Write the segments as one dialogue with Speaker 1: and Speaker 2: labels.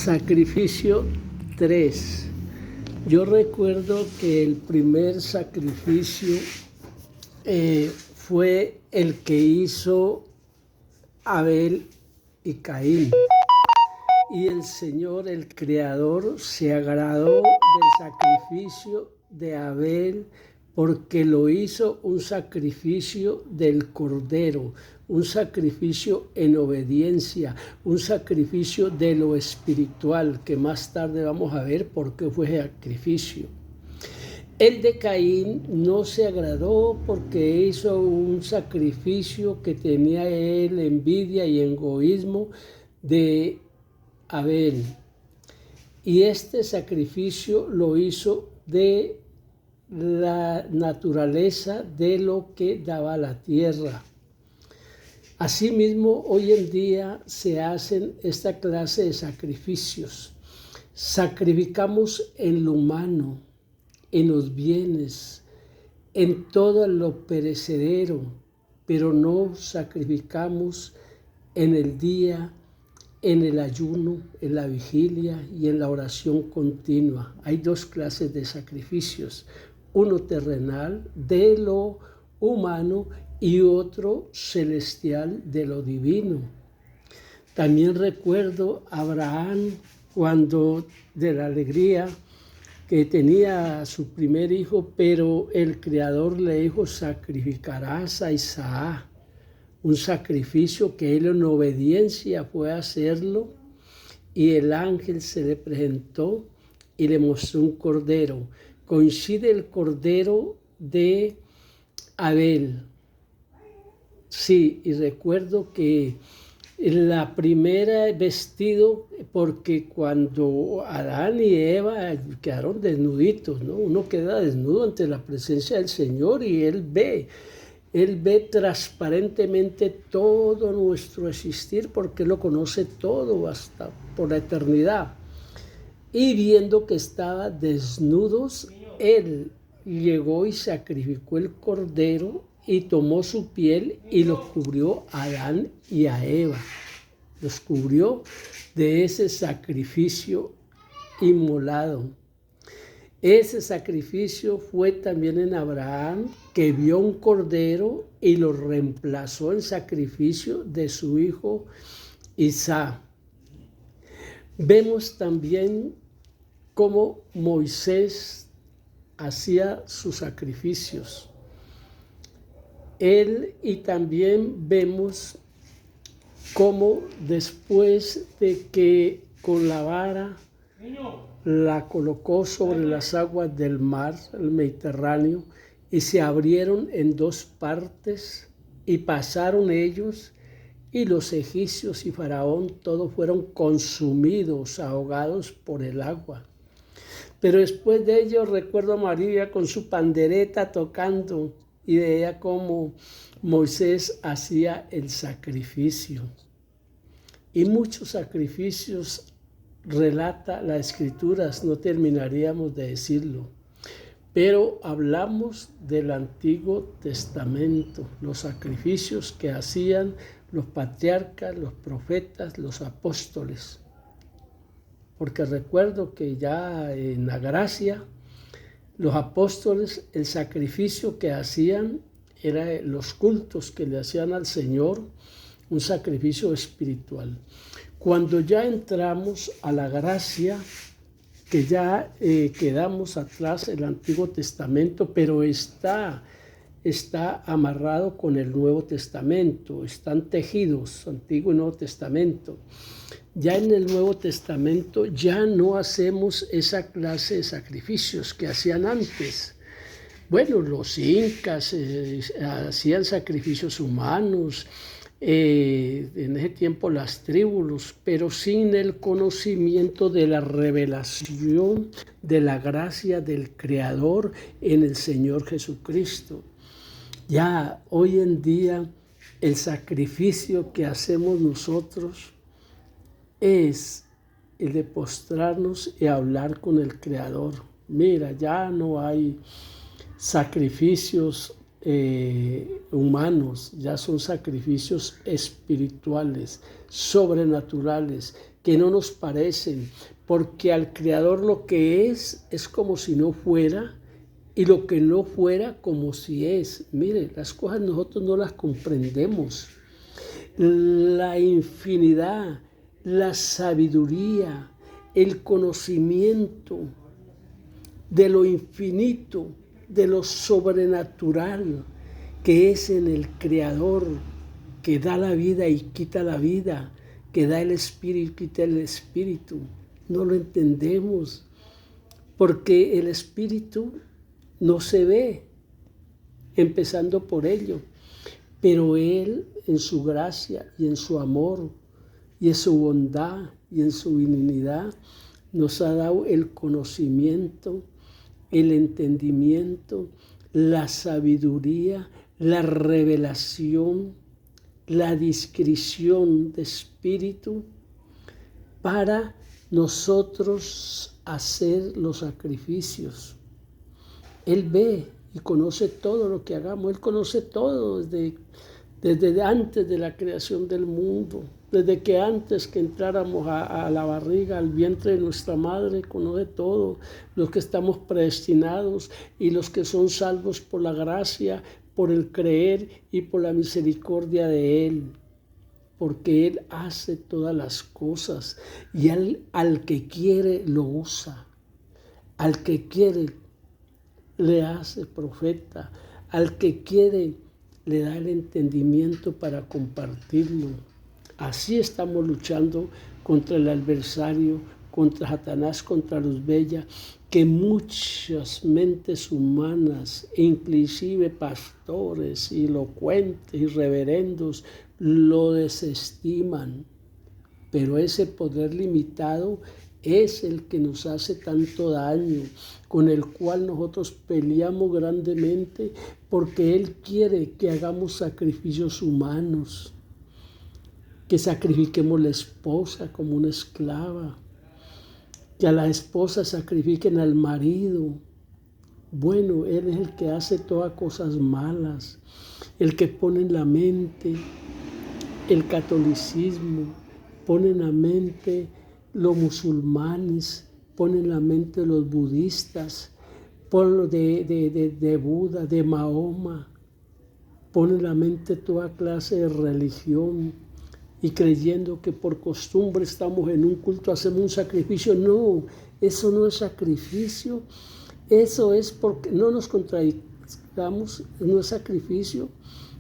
Speaker 1: Sacrificio 3. Yo recuerdo que el primer sacrificio fue el que hizo Abel y Caín. Y el Señor, el Creador, se agradó del sacrificio de Abel porque lo hizo un sacrificio del Cordero, un sacrificio en obediencia, un sacrificio de lo espiritual, que más tarde vamos a ver por qué fue sacrificio. El de Caín no se agradó porque hizo un sacrificio que tenía él envidia y egoísmo de Abel. Y este sacrificio lo hizo de la naturaleza de lo que daba la tierra. Asimismo, hoy en día se hacen esta clase de sacrificios. Sacrificamos en lo humano, en los bienes, en todo lo perecedero, pero no sacrificamos en el día, en el ayuno, en la vigilia y en la oración continua. Hay dos clases de sacrificios, uno terrenal de lo humano y otro celestial de lo divino. También recuerdo a Abraham cuando de la alegría que tenía a su primer hijo, pero el Creador le dijo: sacrificarás a Isaac. Un sacrificio que él en obediencia fue a hacerlo, y el ángel se le presentó y le mostró un cordero. Coincide el cordero de Abel. Sí, y recuerdo que la primera vestido, porque cuando Adán y Eva quedaron desnuditos, ¿no? Uno queda desnudo ante la presencia del Señor y Él ve transparentemente todo nuestro existir porque Él lo conoce todo hasta por la eternidad. Y viendo que estaba desnudos, Él llegó y sacrificó el cordero y tomó su piel y lo cubrió a Adán y a Eva. Los cubrió de ese sacrificio inmolado. Ese sacrificio fue también en Abraham, que vio un cordero y lo reemplazó en sacrificio de su hijo Isaac. Vemos también cómo Moisés hacía sus sacrificios. Y también vemos cómo después de que con la vara la colocó sobre las aguas del mar, el Mediterráneo, y se abrieron en dos partes, y pasaron ellos, y los egipcios y Faraón, todos fueron consumidos, ahogados por el agua. Pero después de ello recuerdo a María con su pandereta tocando, y veía cómo Moisés hacía el sacrificio. Y muchos sacrificios relata las Escrituras, no terminaríamos de decirlo. Pero hablamos del Antiguo Testamento, los sacrificios que hacían los patriarcas, los profetas, los apóstoles. Porque recuerdo que ya en la gracia, los apóstoles, el sacrificio que hacían era los cultos que le hacían al Señor, un sacrificio espiritual. Cuando ya entramos a la gracia, que ya quedamos atrás el Antiguo Testamento, pero está amarrado con el Nuevo Testamento, están tejidos, Antiguo y Nuevo Testamento. Ya en el Nuevo Testamento ya no hacemos esa clase de sacrificios que hacían antes. Bueno, los incas hacían sacrificios humanos, en ese tiempo las tribus, pero sin el conocimiento de la revelación de la gracia del Creador en el Señor Jesucristo. Ya hoy en día el sacrificio que hacemos nosotros es el de postrarnos y hablar con el Creador. Mira, ya no hay sacrificios humanos, ya son sacrificios espirituales, sobrenaturales, que no nos parecen, porque al Creador lo que es como si no fuera, y lo que no fuera como si es. Mire, las cosas nosotros no las comprendemos. La infinidad, la sabiduría, el conocimiento de lo infinito, de lo sobrenatural que es en el Creador, que da la vida y quita la vida, que da el espíritu y quita el espíritu. No lo entendemos, porque el espíritu no se ve, empezando por ello, pero Él en su gracia y en su amor y en su bondad y en su benignidad nos ha dado el conocimiento, el entendimiento, la sabiduría, la revelación, la discreción de espíritu para nosotros hacer los sacrificios. Él ve y conoce todo lo que hagamos. Él conoce todo desde antes de la creación del mundo, desde que antes que entráramos a la barriga, al vientre de nuestra madre, conoce todo, los que estamos predestinados y los que son salvos por la gracia, por el creer y por la misericordia de Él, porque Él hace todas las cosas y al que quiere lo usa, al que quiere le hace profeta, al que quiere le da el entendimiento para compartirlo. Así estamos luchando contra el adversario, contra Satanás, contra los bellas, que muchas mentes humanas, inclusive pastores, elocuentes y reverendos, lo desestiman. Pero ese poder limitado es el que nos hace tanto daño, con el cual nosotros peleamos grandemente, porque Él quiere que hagamos sacrificios humanos, que sacrifiquemos la esposa como una esclava, que a la esposa sacrifiquen al marido. Bueno, Él es el que hace todas cosas malas, el que pone en la mente el catolicismo, pone en la mente los musulmanes, pone en la mente los budistas, pone de Buda, de Mahoma, pone en la mente toda clase de religión y creyendo que por costumbre estamos en un culto, hacemos un sacrificio. No, eso no es sacrificio, eso es porque no nos contradigamos, no es sacrificio.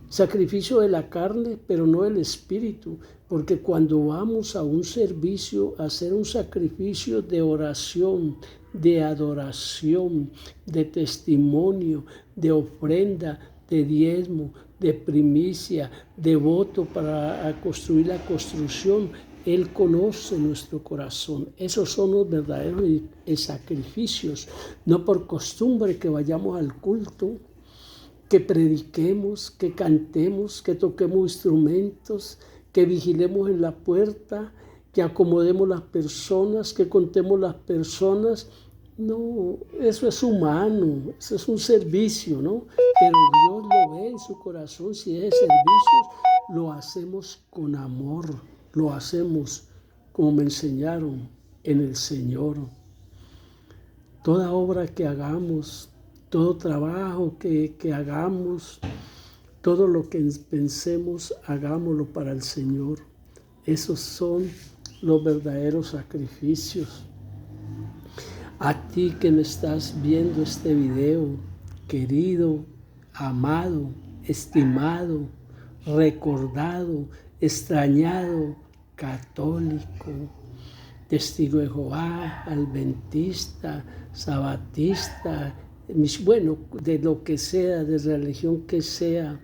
Speaker 1: Sacrificio de la carne, pero no del espíritu, porque cuando vamos a un servicio, a hacer un sacrificio de oración, de adoración, de testimonio, de ofrenda, de diezmo, de primicia, de voto para construir la construcción, Él conoce nuestro corazón. Esos son los verdaderos sacrificios, no por costumbre que vayamos al culto, que prediquemos, que cantemos, que toquemos instrumentos, que vigilemos en la puerta, que acomodemos las personas, que contemos las personas. No, eso es humano, eso es un servicio, ¿no? Pero Dios lo ve en su corazón. Si es servicio, lo hacemos con amor, lo hacemos como me enseñaron en el Señor. Toda obra que hagamos, todo trabajo que hagamos, todo lo que pensemos, hagámoslo para el Señor. Esos son los verdaderos sacrificios. A ti que me estás viendo este video, querido, amado, estimado, recordado, extrañado, católico, testigo de Jehová, adventista, sabatista, bueno, de lo que sea, de religión que sea,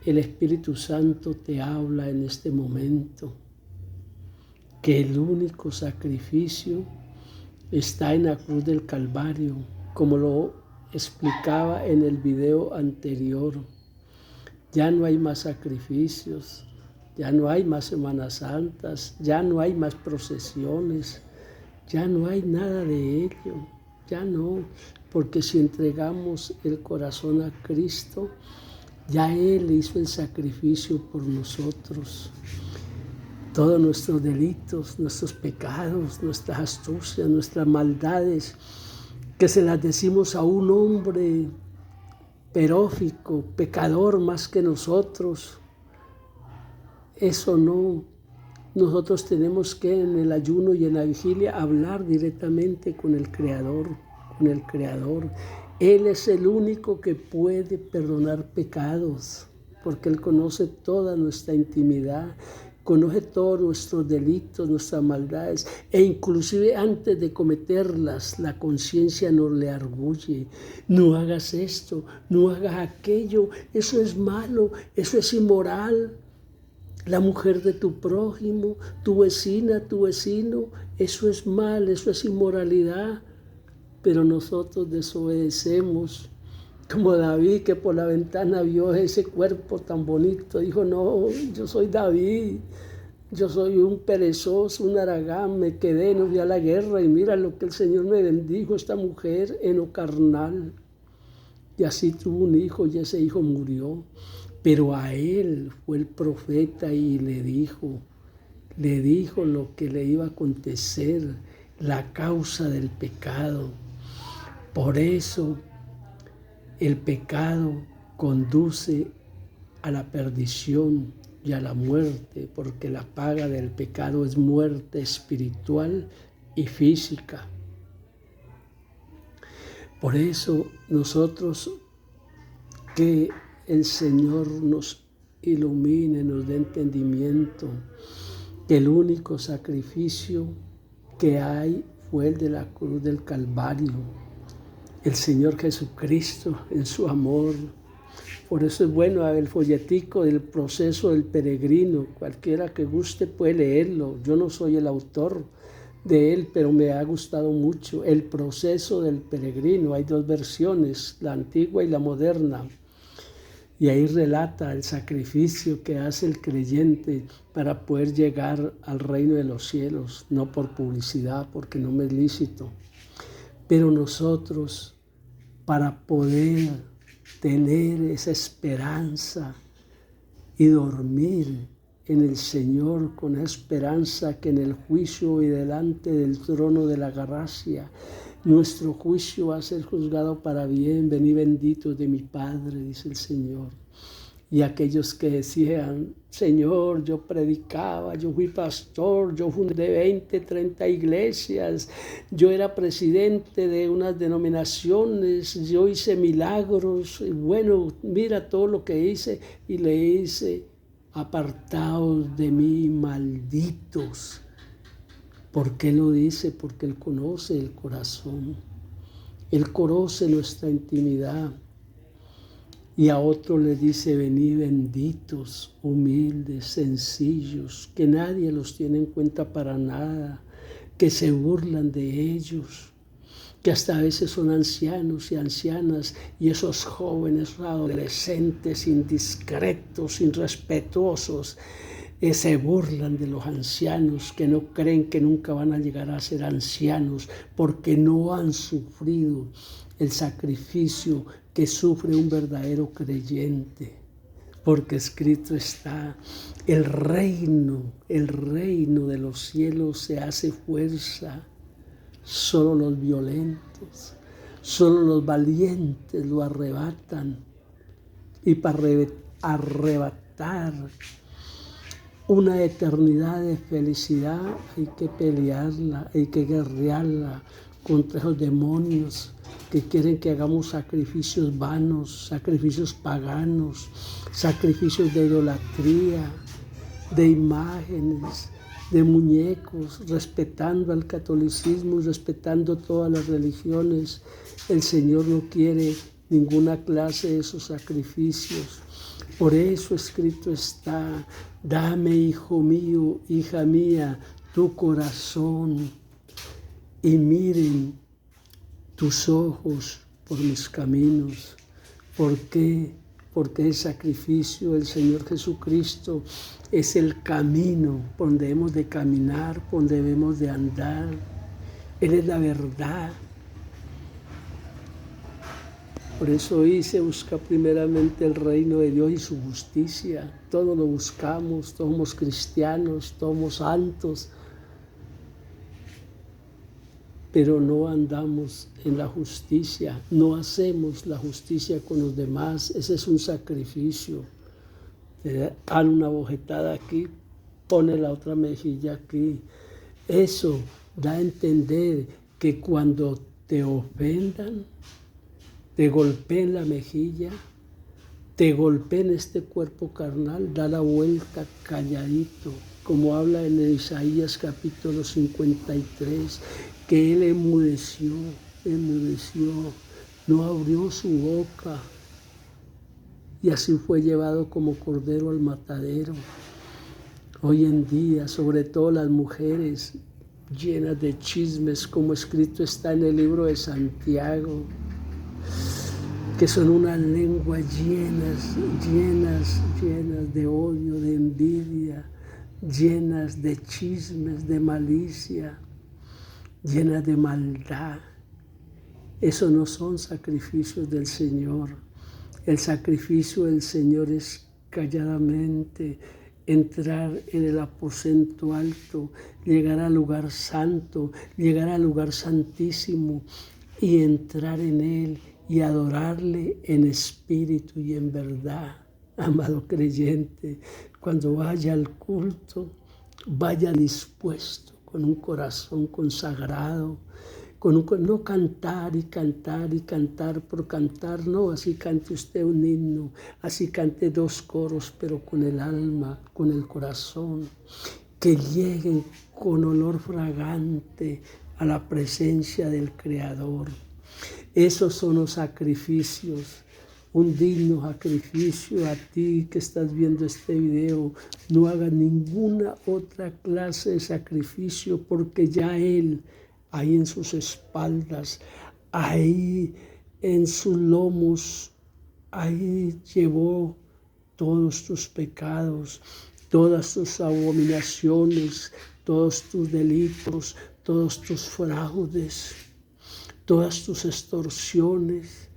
Speaker 1: el Espíritu Santo te habla en este momento, que el único sacrificio está en la cruz del Calvario, como lo explicaba en el video anterior. Ya no hay más sacrificios, ya no hay más Semanas Santas, ya no hay más procesiones, ya no hay nada de ello, ya no, porque si entregamos el corazón a Cristo, ya Él hizo el sacrificio por nosotros. Todos nuestros delitos, nuestros pecados, nuestras astucias, nuestras maldades, que se las decimos a un hombre perófico, pecador más que nosotros. Eso no. Nosotros tenemos que en el ayuno y en la vigilia hablar directamente con el Creador, con el Creador. Él es el único que puede perdonar pecados, porque Él conoce toda nuestra intimidad, conoce todos nuestros delitos, nuestras maldades, e inclusive antes de cometerlas, la conciencia nos le arguye. No hagas esto, no hagas aquello, eso es malo, eso es inmoral. La mujer de tu prójimo, tu vecina, tu vecino, eso es mal, eso es inmoralidad. Pero nosotros desobedecemos, como David, que por la ventana vio ese cuerpo tan bonito. Dijo, no, yo soy David, yo soy un perezoso, un haragán, me quedé, no fui a la guerra. Y mira lo que el Señor me bendijo, esta mujer en lo carnal. Y así tuvo un hijo y ese hijo murió. Pero a él fue el profeta y le dijo lo que le iba a acontecer, la causa del pecado. Por eso el pecado conduce a la perdición y a la muerte, porque la paga del pecado es muerte espiritual y física. Por eso nosotros, que el Señor nos ilumine, nos dé entendimiento, que el único sacrificio que hay fue el de la cruz del Calvario. El Señor Jesucristo en su amor. Por eso es bueno el folletico del proceso del peregrino. Cualquiera que guste puede leerlo. Yo no soy el autor de él, pero me ha gustado mucho. El proceso del peregrino. Hay dos versiones, la antigua y la moderna. Y ahí relata el sacrificio que hace el creyente para poder llegar al reino de los cielos, no por publicidad, porque no me es lícito. Pero nosotros, para poder tener esa esperanza y dormir en el Señor con esperanza que en el juicio y delante del trono de la gracia, nuestro juicio va a ser juzgado para bien. Venid benditos de mi Padre, dice el Señor. Y aquellos que decían, Señor, yo predicaba, yo fui pastor, yo fundé 20, 30 iglesias, yo era presidente de unas denominaciones, yo hice milagros, y bueno, mira todo lo que hice, y le hice, apartaos de mí, malditos. ¿Por qué lo dice? Porque Él conoce el corazón, Él conoce nuestra intimidad. Y a otros les dice, venid benditos, humildes, sencillos, que nadie los tiene en cuenta para nada, que se burlan de ellos, que hasta a veces son ancianos y ancianas, y esos jóvenes adolescentes indiscretos, irrespetuosos, se burlan de los ancianos, que no creen que nunca van a llegar a ser ancianos, porque no han sufrido el sacrificio que sufre un verdadero creyente. Porque escrito está, el reino de los cielos se hace fuerza. Solo los violentos, solo los valientes lo arrebatan. Y para arrebatar una eternidad de felicidad hay que pelearla, hay que guerrearla contra esos demonios que quieren que hagamos sacrificios vanos, sacrificios paganos, sacrificios de idolatría, de imágenes, de muñecos, respetando al catolicismo y respetando todas las religiones. El Señor no quiere ninguna clase de esos sacrificios. Por eso escrito está, dame, hijo mío, hija mía, tu corazón, y miren tus ojos por mis caminos. ¿Por qué? Porque el sacrificio del Señor Jesucristo es el camino por donde debemos de caminar, por donde debemos de andar. Él es la verdad. Por eso dice, busca primeramente el reino de Dios y su justicia. Todo lo buscamos, todos somos cristianos, todos somos santos, pero no andamos en la justicia, no hacemos la justicia con los demás. Ese es un sacrificio. Te dan una bofetada aquí, pone la otra mejilla aquí. Eso da a entender que cuando te ofendan, te golpeen la mejilla, te golpeen este cuerpo carnal, da la vuelta calladito, como habla en Isaías capítulo 53, que él enmudeció, no abrió su boca, y así fue llevado como cordero al matadero. Hoy en día, sobre todo las mujeres llenas de chismes, como escrito está en el libro de Santiago, que son unas lenguas llenas de odio, de envidia, llenas de chismes, de malicia, llenas de maldad. Eso no son sacrificios del Señor. El sacrificio del Señor es calladamente entrar en el aposento alto, llegar al lugar santo, llegar al lugar santísimo y entrar en Él y adorarle en espíritu y en verdad. Amado creyente, cuando vaya al culto, vaya dispuesto, con un corazón consagrado, no cantar y cantar por cantar, no, así cante usted un himno, así cante 2 coros, pero con el alma, con el corazón, que lleguen con olor fragante a la presencia del Creador. Esos son los sacrificios, un digno sacrificio. A ti que estás viendo este video, no hagas ninguna otra clase de sacrificio, porque ya Él, ahí en sus espaldas, ahí en sus lomos, ahí llevó todos tus pecados, todas tus abominaciones, todos tus delitos, todos tus fraudes, todas tus extorsiones,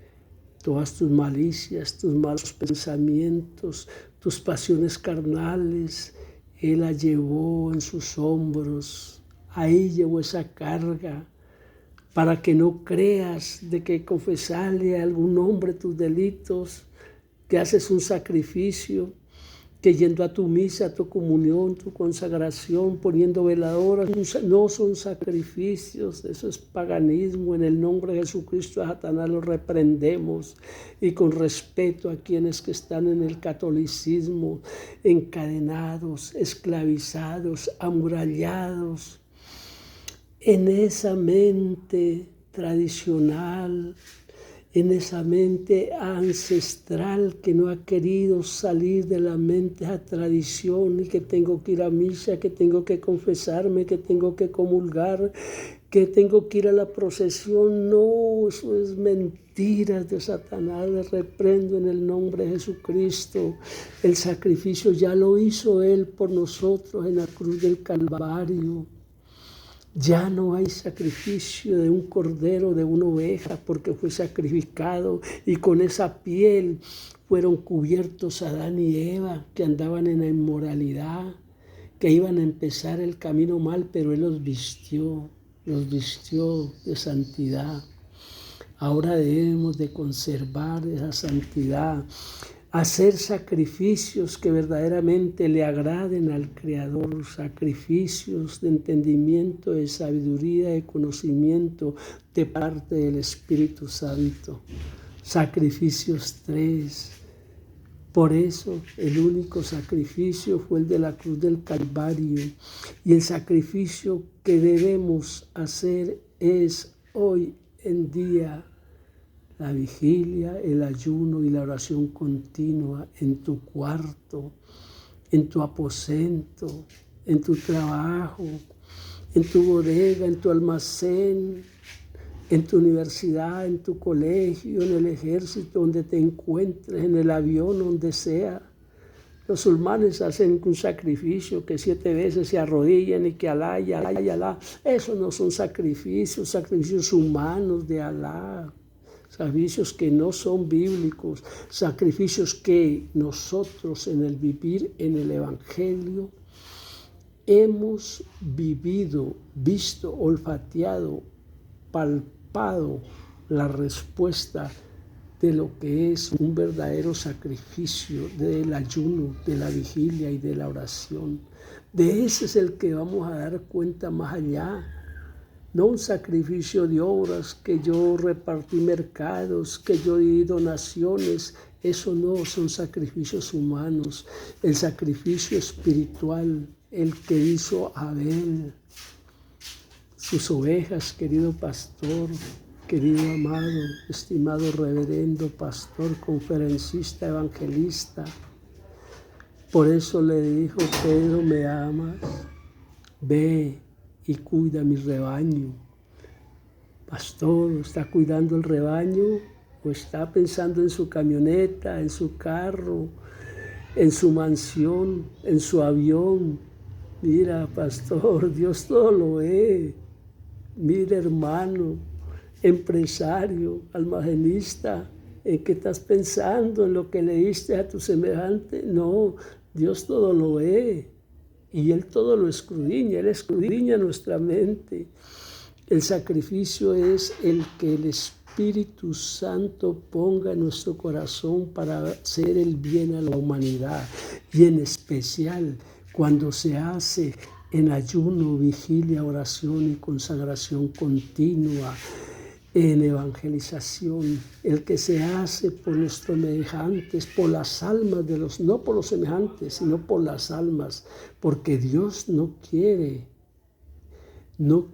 Speaker 1: todas tus malicias, tus malos pensamientos, tus pasiones carnales. Él la llevó en sus hombros. Ahí llevó esa carga, para que no creas de que confesarle a algún hombre tus delitos, que haces un sacrificio, que yendo a tu misa, a tu comunión, tu consagración, poniendo veladoras, no son sacrificios, eso es paganismo. En el nombre de Jesucristo a Satanás lo reprendemos, y con respeto a quienes que están en el catolicismo, encadenados, esclavizados, amurallados, en esa mente tradicional, en esa mente ancestral que no ha querido salir de la mente a tradición, y que tengo que ir a misa, que tengo que confesarme, que tengo que comulgar, que tengo que ir a la procesión. No, eso es mentiras de Satanás. Le reprendo en el nombre de Jesucristo. El sacrificio ya lo hizo Él por nosotros en la cruz del Calvario. Ya no hay sacrificio de un cordero, de una oveja, porque fue sacrificado, y con esa piel fueron cubiertos Adán y Eva, que andaban en la inmoralidad, que iban a empezar el camino mal, pero Él los vistió de santidad. Ahora debemos de conservar esa santidad, hacer sacrificios que verdaderamente le agraden al Creador, sacrificios de entendimiento, de sabiduría, de conocimiento de parte del Espíritu Santo. Sacrificios 3. Por eso el único sacrificio fue el de la cruz del Calvario, y el sacrificio que debemos hacer es hoy en día la vigilia, el ayuno y la oración continua en tu cuarto, en tu aposento, en tu trabajo, en tu bodega, en tu almacén, en tu universidad, en tu colegio, en el ejército, donde te encuentres, en el avión, donde sea. Los musulmanes hacen un sacrificio que 7 veces se arrodillan y que Alá y Alá y Alá. Esos no son sacrificios humanos de Alá. sacrificios que no son bíblicos, sacrificios que nosotros en el vivir en el Evangelio hemos vivido, visto, olfateado, palpado la respuesta de lo que es un verdadero sacrificio del ayuno, de la vigilia y de la oración. De ese es el que vamos a dar cuenta más allá. No un sacrificio de obras, que yo repartí mercados, que yo di donaciones. Eso no son sacrificios humanos. El sacrificio espiritual, el que hizo Abel, sus ovejas, querido pastor, querido amado, estimado reverendo, pastor, conferencista, evangelista. Por eso le dijo: Pedro, ¿me amas? Ve y cuida mi rebaño. Pastor, ¿está cuidando el rebaño o está pensando en su camioneta, en su carro, en su mansión, en su avión? Mira, pastor, Dios todo lo ve. Mira, hermano, empresario, almacenista, ¿en qué estás pensando? ¿En lo que le diste a tu semejante? No, Dios todo lo ve y Él todo lo escudriña. Él escudriña nuestra mente. El sacrificio es el que el Espíritu Santo ponga en nuestro corazón para hacer el bien a la humanidad, y en especial cuando se hace en ayuno, vigilia, oración y consagración continua, en evangelización, el que se hace por nuestros semejantes, por las almas de los, no por los semejantes, sino por las almas, porque Dios no quiere lo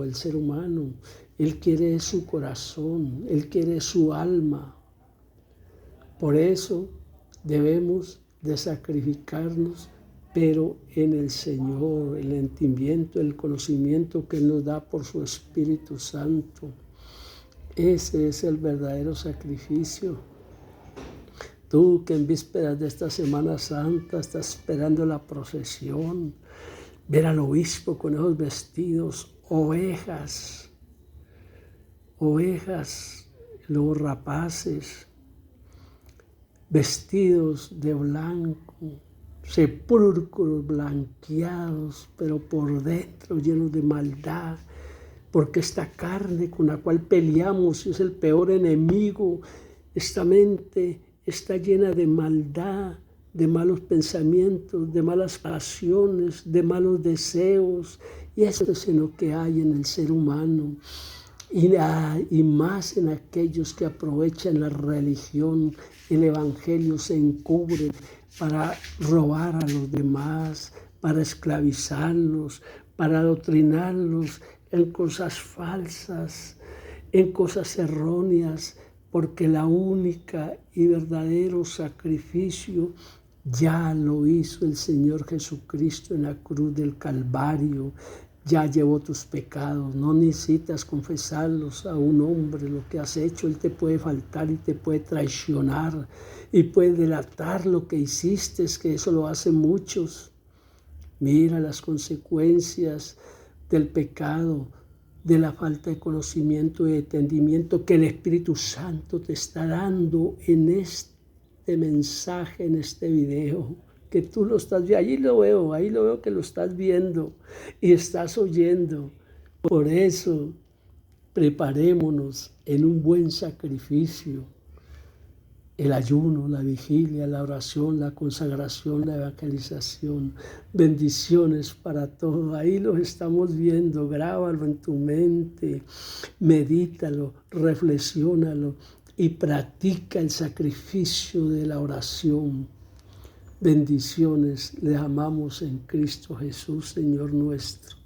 Speaker 1: del ser humano. Él quiere su corazón, Él quiere su alma. Por eso debemos de sacrificarnos, pero en el Señor, el entendimiento, el conocimiento que Él nos da por su Espíritu Santo. Ese es el verdadero sacrificio. Tú que en vísperas de esta Semana Santa estás esperando la procesión, ver al obispo con esos vestidos, ovejas, lobos rapaces, vestidos de blanco, sepulcros blanqueados, pero por dentro llenos de maldad, porque esta carne con la cual peleamos es el peor enemigo. Esta mente está llena de maldad, de malos pensamientos, de malas pasiones, de malos deseos, y eso es en lo que hay en el ser humano. Y más en aquellos que aprovechan la religión, el evangelio, se encubren para robar a los demás, para esclavizarlos, para adoctrinarlos en cosas falsas, en cosas erróneas, porque la única y verdadero sacrificio ya lo hizo el Señor Jesucristo en la cruz del Calvario. Ya llevó tus pecados, no necesitas confesarlos a un hombre lo que has hecho. Él te puede faltar y te puede traicionar y puede delatar lo que hiciste, que eso lo hacen muchos. Mira las consecuencias del pecado, de la falta de conocimiento y de entendimiento que el Espíritu Santo te está dando en este mensaje, en este video. Que tú lo estás viendo, ahí lo veo que lo estás viendo y estás oyendo. Por eso, preparémonos en un buen sacrificio. El ayuno, la vigilia, la oración, la consagración, la evangelización. Bendiciones para todos. Ahí los estamos viendo. Grábalo en tu mente, medítalo, reflexiónalo y practica el sacrificio de la oración. Bendiciones, les amamos en Cristo Jesús, Señor nuestro.